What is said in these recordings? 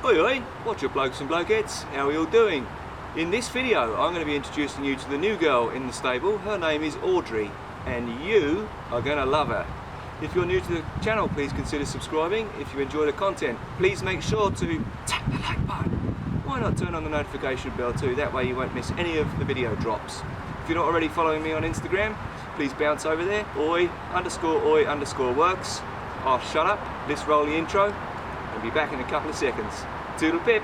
Oi oi, what's your blokes and blokettes? How are you all doing? In this video I'm going to be introducing you to the new girl in the stable. Her name is Audrey and you are going to love her. If you're new to the channel, please consider subscribing. If you enjoy the content, please make sure to tap the like button. Why not turn on the notification bell too? That way you won't miss any of the video drops. If you're not already following me on Instagram, please bounce over there. oi_works. I'll shut up, let's roll the intro and be back in a couple of seconds. Toodle-pip.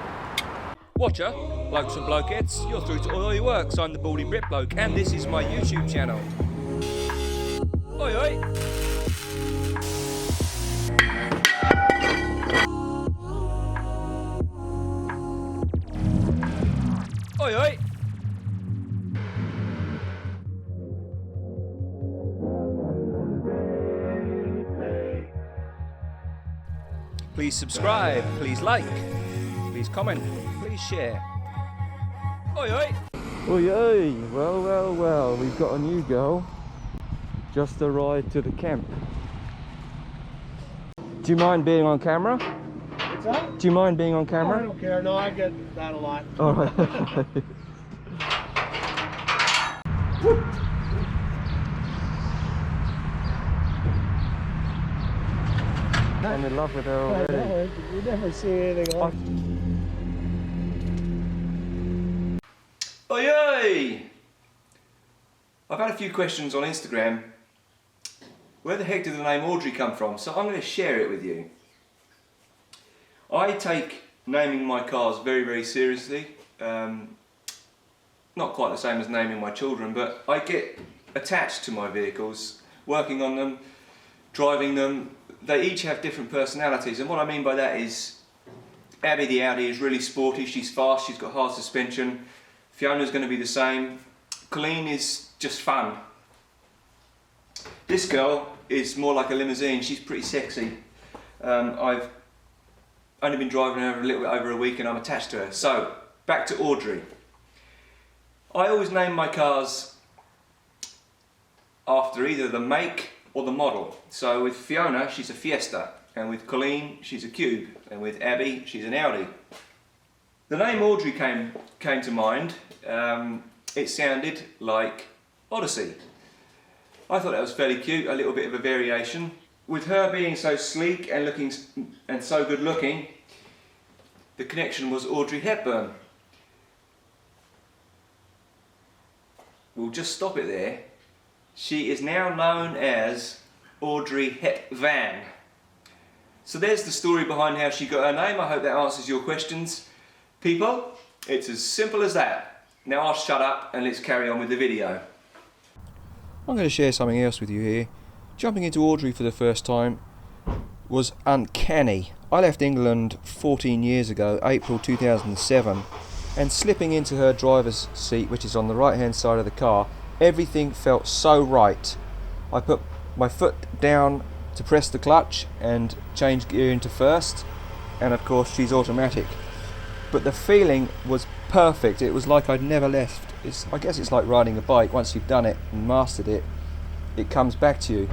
Watcher, blokes and blokettes, you're through to Oi Works. I'm the Baldy Brit bloke and this is my YouTube channel. Oi oi. Oi oi. Please subscribe, please like, please comment, please share. Oi oi! Oi oi! Well, we've got a new girl just arrived to the camp. Do you mind being on camera? What's that? Do you mind being on camera? Oh, I don't care, no, I get that a lot. Alright. I'm in love with her already. I know, you never see anything like it. Oi oi! I've had a few questions on Instagram. Where the heck did the name Audrey come from? So I'm going to share it with you. I take naming my cars very, very seriously. Not quite the same as naming my children, but I get attached to my vehicles, working on them, driving them. They each have different personalities, and what I mean by that is Abby the Audi is really sporty, she's fast, she's got hard suspension. Fiona's going to be the same. Colleen is just fun. This girl is more like a limousine, she's pretty sexy. I've only been driving her a little bit over a week and I'm attached to her. So, back to Audrey. I always name my cars after either the make or the model. So with Fiona, she's a Fiesta, and with Colleen, she's a Cube, and with Abby, she's an Audi. The name Audrey came to mind. It sounded like Odyssey. I thought that was fairly cute, a little bit of a variation. With her being so sleek and looking and so good looking, the connection was Audrey Hep-Van. We'll just stop it there. She is now known as Audrey Hep-Van. So there's the story behind how she got her name. I hope that answers your questions. People, it's as simple as that. Now I'll shut up and let's carry on with the video. I'm going to share something else with you here. Jumping into Audrey for the first time was uncanny. I left England 14 years ago, April 2007, and slipping into her driver's seat, which is on the right hand side of the car, everything felt so right. I put my foot down to press the clutch and change gear into first, and of course she's automatic. But the feeling was perfect. It was like I'd never left. I guess it's like riding a bike. Once you've done it and mastered it, it comes back to you.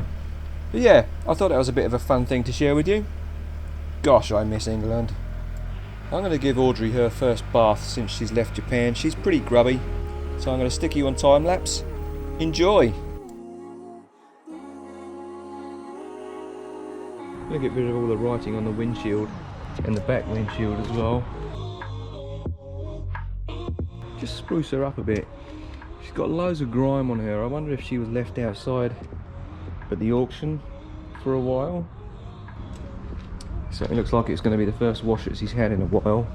But yeah, I thought that was a bit of a fun thing to share with you. Gosh, I miss England. I'm going to give Audrey her first bath since she's left Japan. She's pretty grubby, so I'm going to stick you on time lapse. Enjoy! I'm going to get rid of all the writing on the windshield and the back windshield as well. Just spruce her up a bit. She's got loads of grime on her. I wonder if she was left outside at the auction for a while. So it looks like it's going to be the first wash that she's had in a while.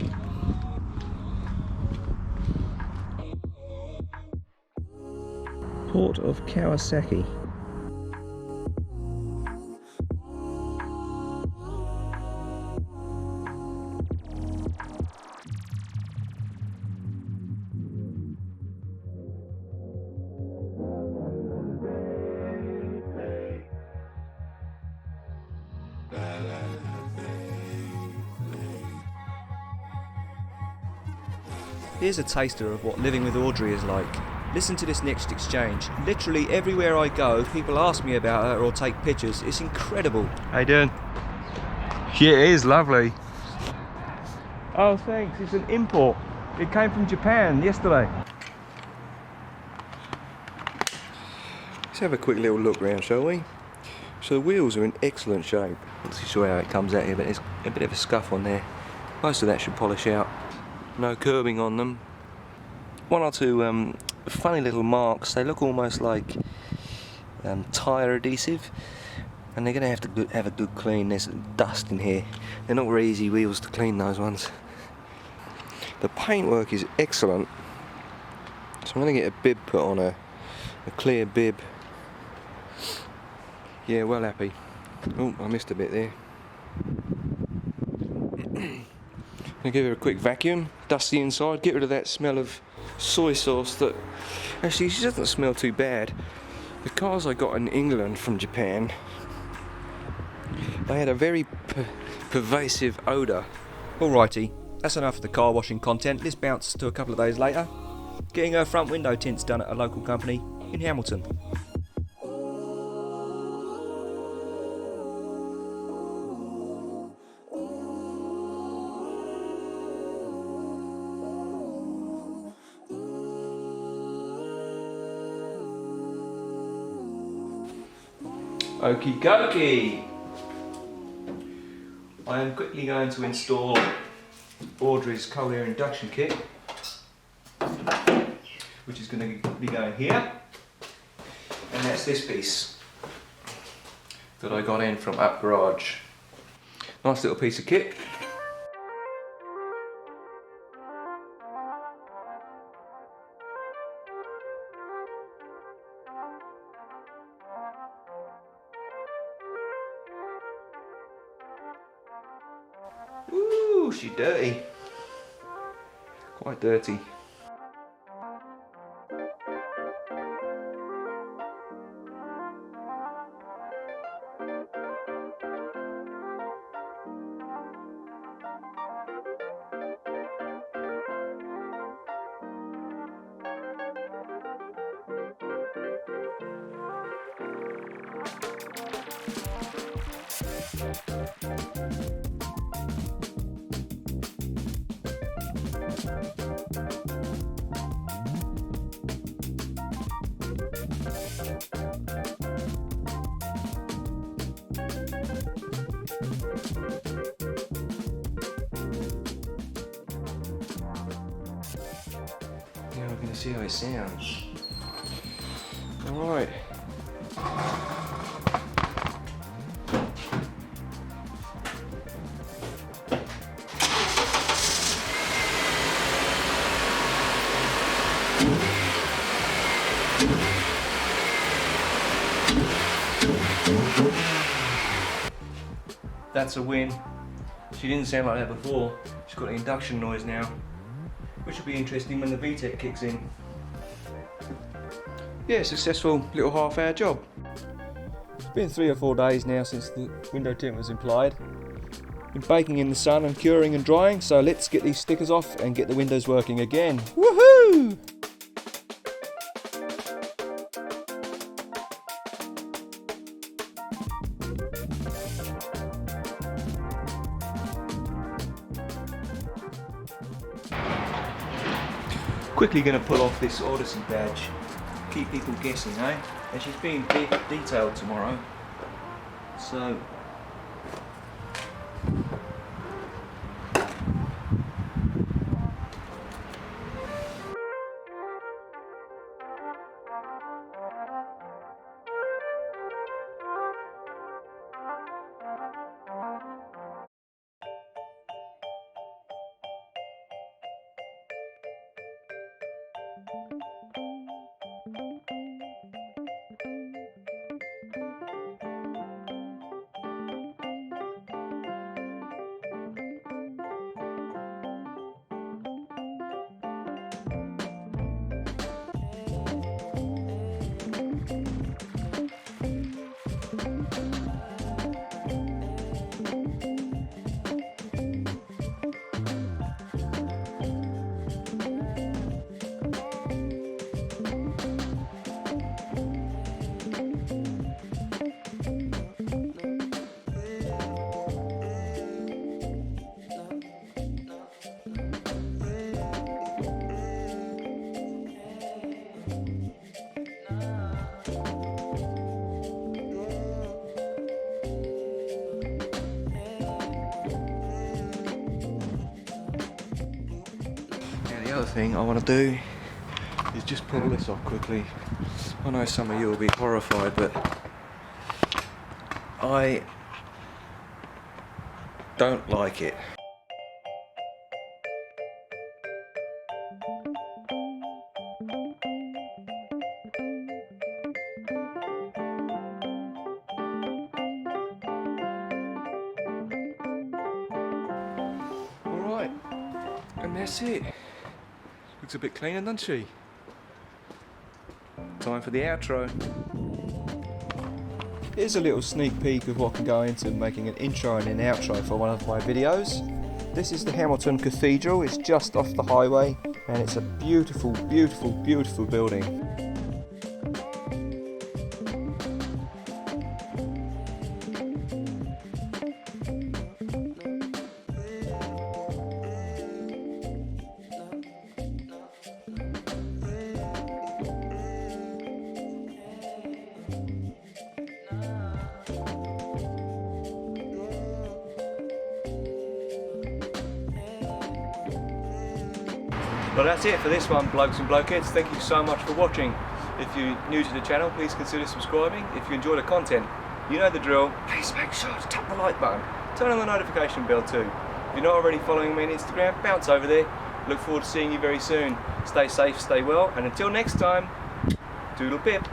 Port of Kawasaki. Here's a taster of what living with Audrey is like. Listen to this next exchange. Literally everywhere I go, people ask me about her or take pictures. It's incredible. How you doing? Yeah, it is lovely. Oh, thanks. It's an import. It came from Japan yesterday. Let's have a quick little look round, shall we? So the wheels are in excellent shape. Not too sure how it comes out here, but there's a bit of a scuff on there. Most of that should polish out. No curbing on them. One or two funny little marks. They look almost like tyre adhesive, and they're going to have a good clean. There's dust in here. They're not very easy wheels to clean, those ones. The paintwork is excellent, so I'm going to get a bib put on, a clear bib. Yeah, well happy. Oh, I missed a bit there. I'll give it a quick vacuum, dust the inside, get rid of that smell of soy sauce that actually she doesn't smell too bad. The cars I got in England from Japan, they had a very pervasive odour. Alrighty, that's enough of the car washing content. Let's bounce to a couple of days later, getting her front window tints done at a local company in Hamilton. Okie dokie! I am quickly going to install Audrey's cold air induction kit, which is going to be going here, and that's this piece that I got in from Up Garage. Nice little piece of kit. Ooh, she's dirty. Quite dirty. Now we're going to see how it sounds. Alright. That's a win. She didn't sound like that before. She's got the induction noise now, which will be interesting when the VTEC kicks in. Yeah, successful little half-hour job. It's been 3 or 4 days now since the window tint was applied. Been baking in the sun and curing and drying, so let's get these stickers off and get the windows working again. Woohoo! Quickly going to pull off this Odyssey badge. Keep people guessing, eh? And she's being detailed tomorrow. So other thing I want to do is just pull this off quickly. I know some of you will be horrified, but I don't like it. Alright, and that's it. Looks a bit cleaner, doesn't she? Time for the outro. Here's a little sneak peek of what can go into making an intro and an outro for one of my videos. This is the Hamilton Cathedral. It's just off the highway and it's a beautiful, beautiful, beautiful building. Well, that's it for this one, blokes and blokeheads. Thank you so much for watching. If you're new to the channel, please consider subscribing. If you enjoy the content, you know the drill. Please make sure to tap the like button. Turn on the notification bell too. If you're not already following me on Instagram, bounce over there. Look forward to seeing you very soon. Stay safe, stay well, and until next time, Toodle-pip.